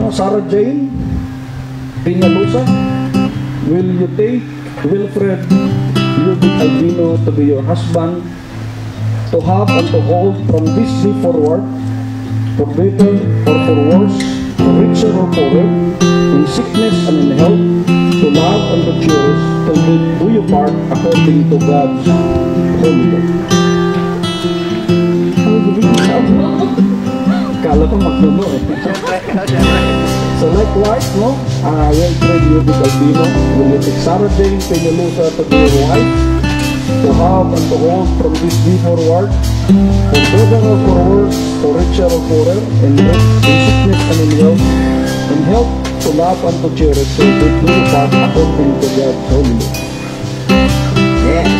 Sarah Jane Peñalosa, will you take Wilfred Lubic Albino to be your husband, to have and to hold from this day forward, for better or for worse, for richer or poorer, in sickness and in health, to love and to cherish, to live do you part according to God's holy law? Kala ko magdulo eh. So likewise, no? Wilfred Lubic Albino, will you take Sarah Jane Peñalosa to be your wife, to have and to hold from this day forward, for better or for worse, for richer or poorer, in sickness and in health, to love and to cherish, so that do you part according to God's holy law? Yes.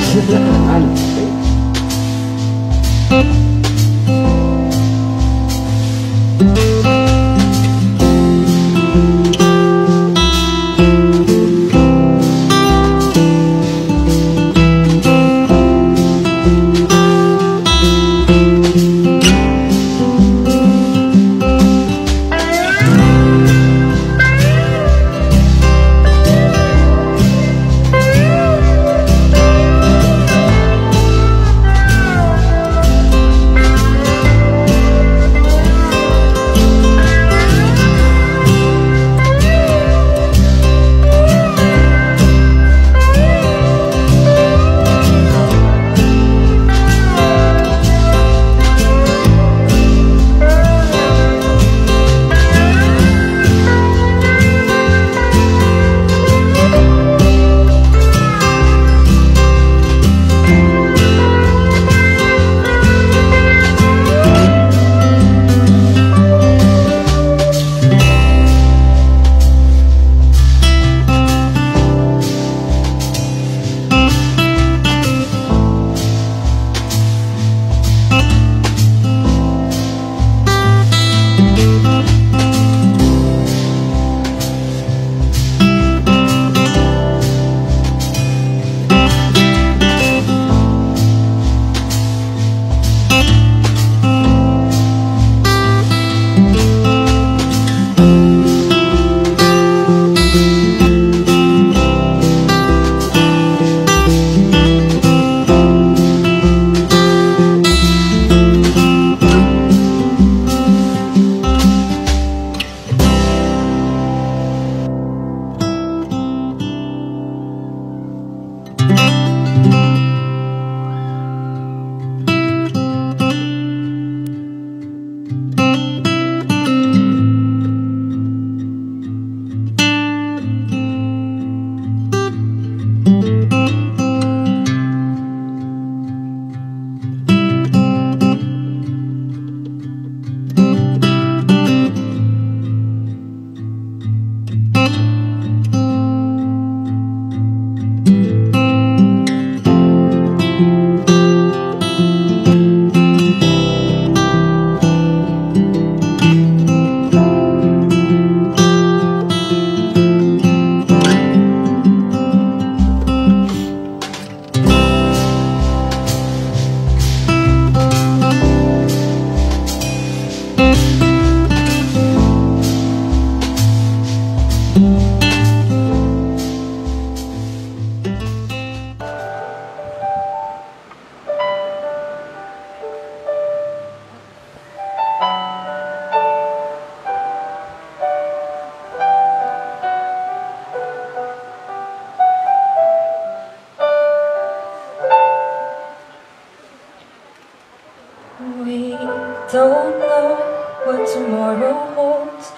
Don't know what tomorrow holds,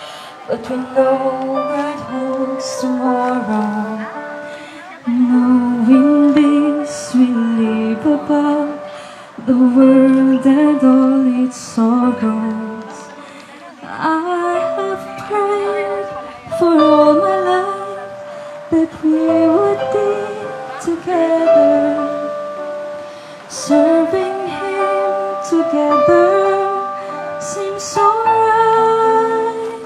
but we know God holds tomorrow. Knowing this, we live above the world and all its sorrows. I have prayed for all my life that we would be together, serving Him together. Seems so right.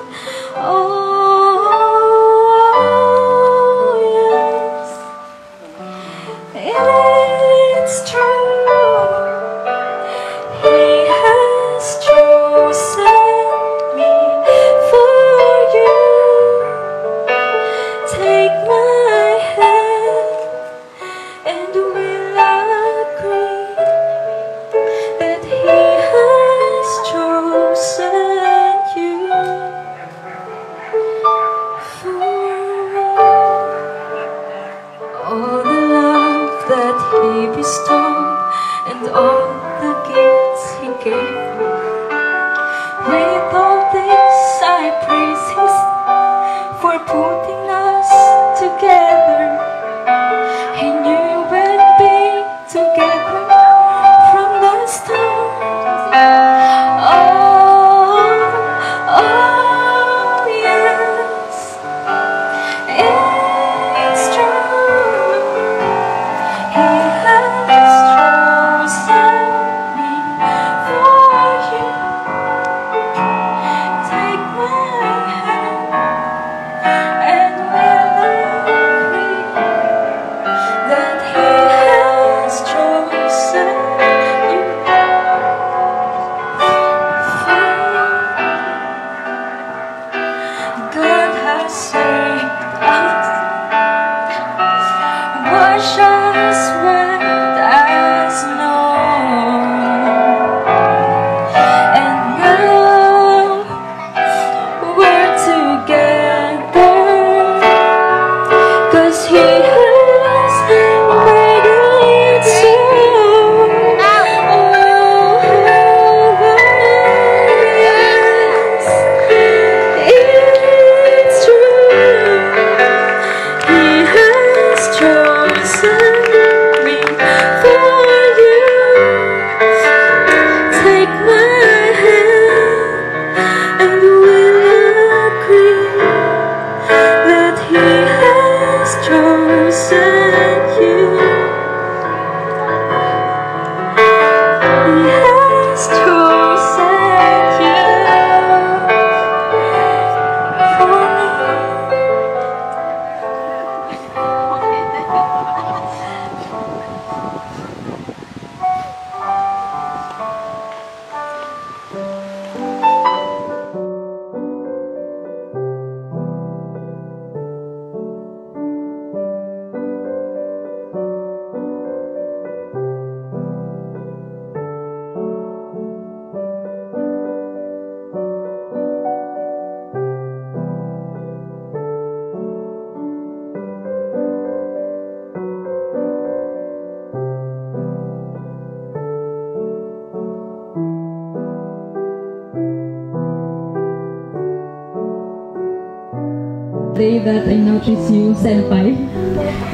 day that I noticed you, Senpai.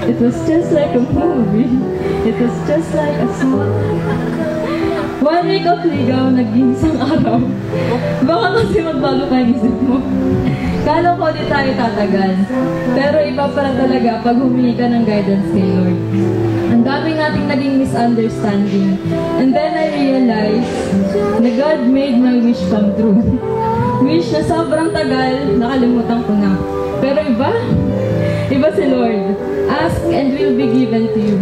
It was just like a movie. It was just like a song. 1 week of ligaw, naging isang araw. Baka kasi magbago ka yung isip mo. Kala ko di tayo tatagal. Pero iba pala talaga pag humingi ka ng guidance kay Lord. Ang dami nating naging misunderstanding. And then I realized na God made my wish come true. Wish na sobrang tagal, nakalimutan ko na. Pero iba si Lord. Ask and will be given to you.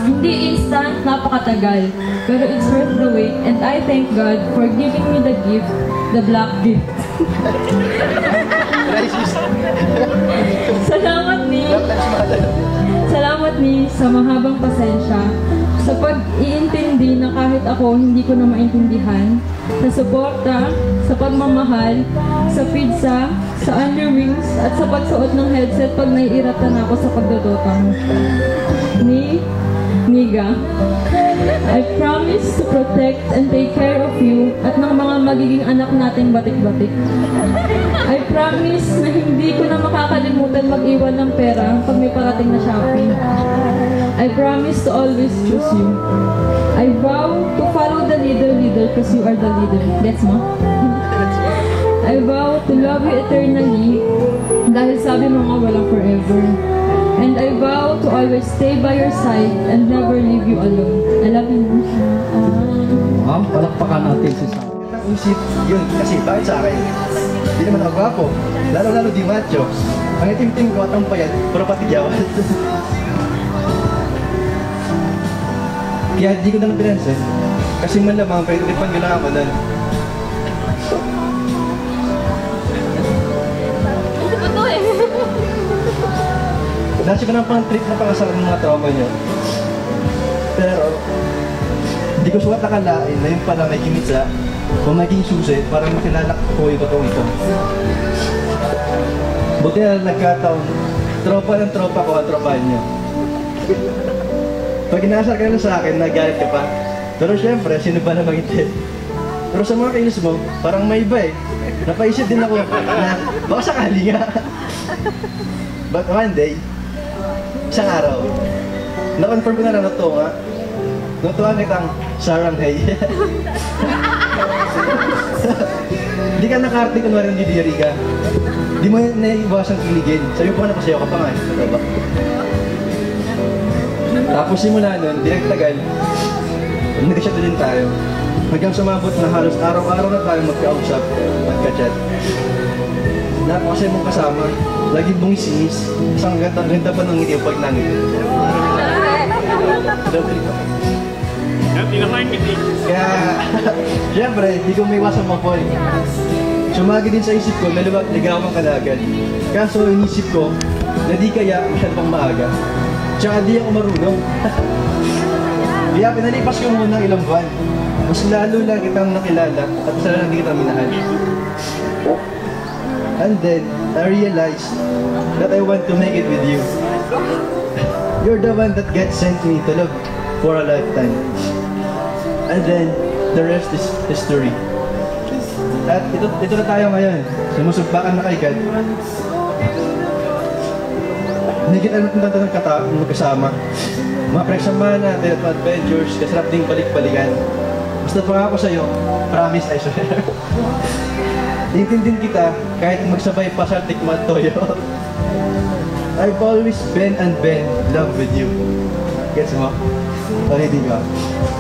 Hindi instant, napakatagal. Pero it's worth the wait, and I thank God for giving me the gift, the black gift. Salamat ni sa mahabang pasensya, sa pag-iintindi na kahit ako hindi ko na maintindihan, sa suporta, sa pagmamahal, sa pizza, sa underwings, at sa pagsuot ng headset pag naiiratan ako sa pagdodota mo. Niga, I promise to protect and take care of you at ng mga magiging anak nating batik-batik. I promise na hindi ko na makakalimutan mag-iwan ng pera pag may parating na shopping. I promise to always choose you. I vow to follow the leader because you are the leader. Gets mo? I vow to love you eternally dahil sabi mo nga walang forever. And I vow to always stay by your side and never leave you alone. I love you. Ma'am, palakpakan natin si Sam. Isip yun, kasi bakit sa akin? Hindi naman ako gwapo, lalo-lalo di macho. Ang itim-tim ko at ang payat, puro patigyawan. Kaya di ko na pinansin, kasi malamang pahitilipan ko lang ako nun. Dahil ko ng pang-trip na pangasal ng mga tropa nyo. Pero, hindi ko suwat nakalain na yung pala may kimitsa o maging susi para makilala ko yung totoong ito. Buti na nagkataon, tropa ng tropa ko at tropa nyo. Pag inasar ka na sa akin, nagalit ka pa. Pero syempre, sino ba namang hindi? Pero sa mga kilos mo, parang may iba eh. Napaisip din ako na baka sakali nga. But one day, isang araw, na-confirm ko na lang na ito nga. Natuwa kitang saranghay. Hindi ka nakarte kunwari ng didiri ka. Di mo naiiwasang kiligin. Sabi ko na pasayaw ka pa nga. Diba? Tapos simula nun, di nagtagal, nag-chat din tayo. Hanggang sumabot na halos araw-araw na tayo magkausap, magka-chat. Napakasaya mong kasama, lagi mong isinis, isang ganda pa ng ngiti pag nangit. Kaya, syempre, di ko may iwasang mag-fall. Sumagi din sa isip ko na ligawan ka na agad. Kaso inisip ko na di kaya masyad pang maaga. Tsaka di ako marunong. Kaya pinalipas ko muna ilang buwan. Mas lalo lang kitang nakilala at mas lalo lang di kitang minahal. And then, I realized that I want to make it with you. You're the one that gets sent me to love for a lifetime. And then, the rest is history. At ito na tayo ngayon. Sumusugbakan na kay God. Higit na natin natin ng magkasama. Mga pinagsamahan natin at adventures, kasarap ding balik-balikan. Basta pangako sa'yo, promise I swear. Intindin kita kahit magsabay pa sa tikman toyo. I've always been and been in love with you. Gets mo? Palitin ko.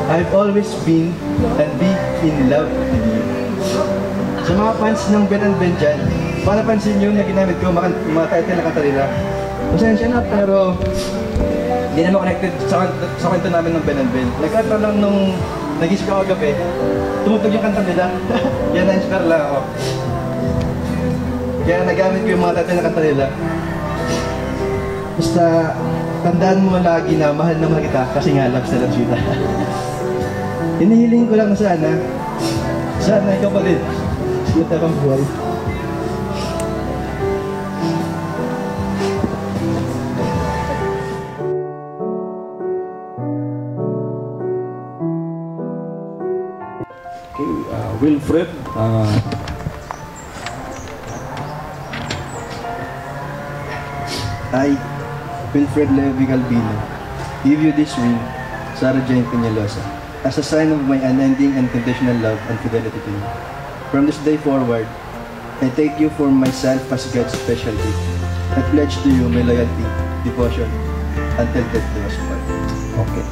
I've always been and be in love with you. Sa mga fans ng Ben and Ben dyan, para pansin nyo na ginamit ko mga title na kanta nila. Pasensya na, pero hindi naman connected sa kwento namin ng Ben and Ben. Nagkata lang nung nag-isip ako gabi, tumutog yung kanta nila. Yan, na-inspire lang ako. Kaya nagamit ko yung mga title na kanta nila. Basta, tandaan mo lagi na mahal na mahal kita kasi nga loves na loves kita. Hinihiling ko lang na sana ikaw pa din. Siyot na pang buhay. Okay, Wilfred, I, Wilfred Levi Albino, give you this ring, Sarah Jane Peñalosa, as a sign of my unending and conditional love and fidelity to you. From this day forward, I take you for myself as God's special gift. I pledge to you my loyalty, devotion, until death do us part. Okay.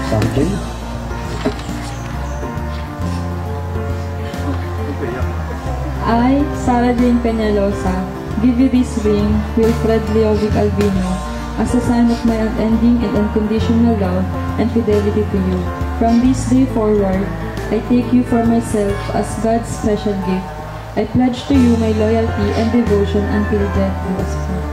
Something? I, Sarah Jane Peñalosa, give you this ring, Wilfred Leovic Albino, as a sign of my unending and unconditional love and fidelity to you. From this day forward, I take you for myself as God's special gift. I pledge to you my loyalty and devotion until death do us part.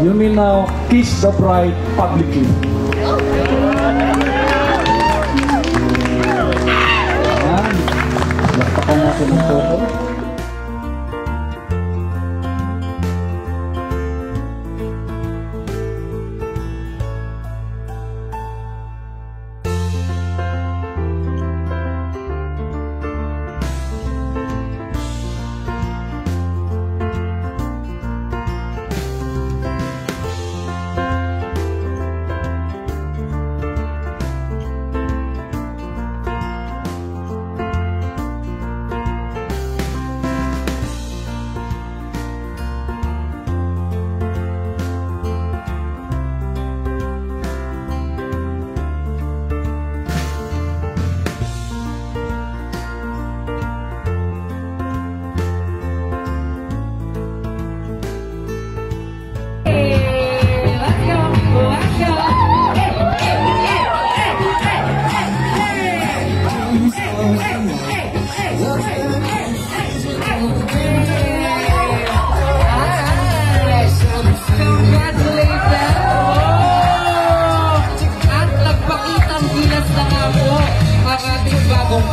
You may now kiss the bride publicly. Ayan. Lakpakan natin ang photo.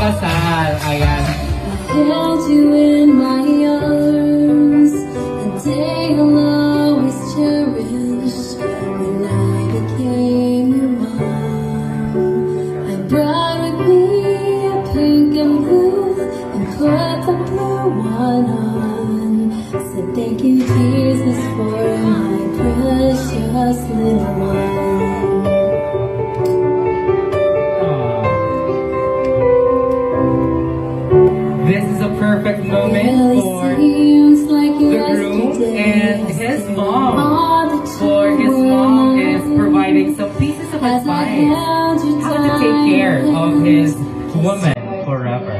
Kasal. Ayan. Held you in my arms, a day I'll always cherish. When I became your mom, I brought with me a pink and blue, and put the blue one on. Said thank you, Jesus, for my precious little one. This is a perfect moment for the groom and his mom. For his mom is providing some pieces of advice how to take care of his woman forever.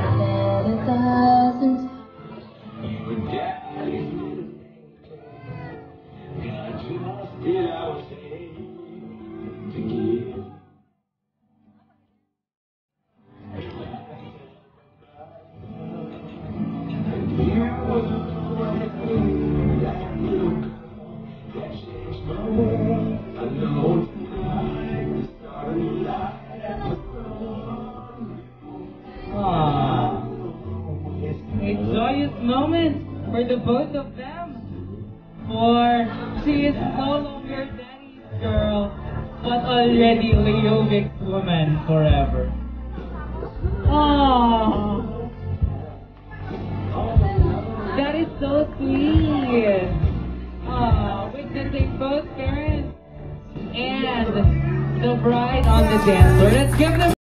A joyous moment for the both of them. For she is no longer Danny's girl, but already Leovic's woman forever. Aww. That is so sweet. Witnessing both parents and the bride on the dance floor. Let's give them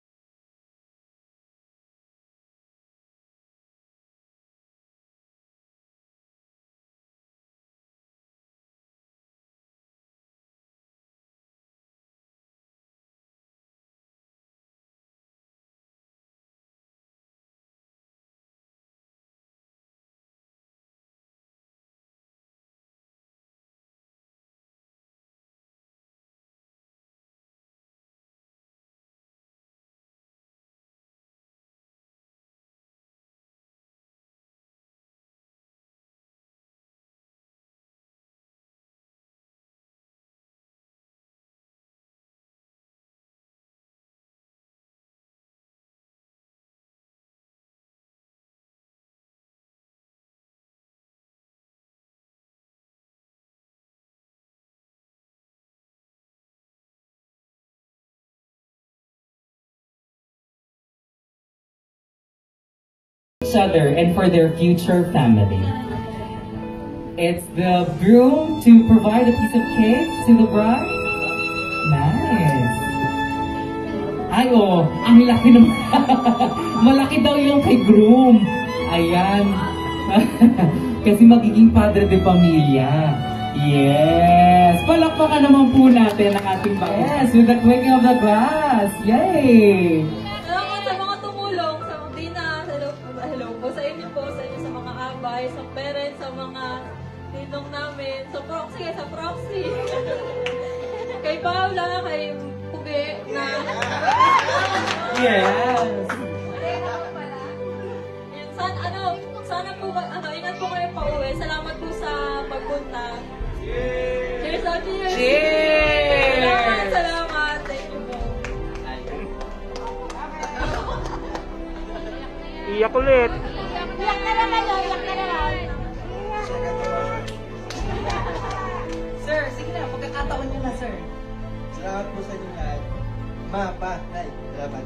each other and for their future family. It's the groom to provide a piece of cake to the bride. Nice. Ay, oh, ang laki naman. Malaki daw yung kay groom. Ayan. Kasi magiging padre de pamilya. Yes! Palakpakan naman po natin ang ating yes, with the clinking of the glass. Yay! Salamat sa mga tumulong, sa mga Dina, hello po sa inyo sa mga abay, sa parents, sa mga ninong namin, sa proxy. Kay Paula, kay Pugi, na... Yes! Sana po, ingat po kayo pa uwi. Salamat po sa pagpunta. Cheers! Cheers! Cheers! Salamat! Thank you po. Iyak ulit. Iyak na lang. Sir, sige na, pagkakataon nyo na, sir. Salamat po sa inyo lahat. Ma, pa, nay, salamat.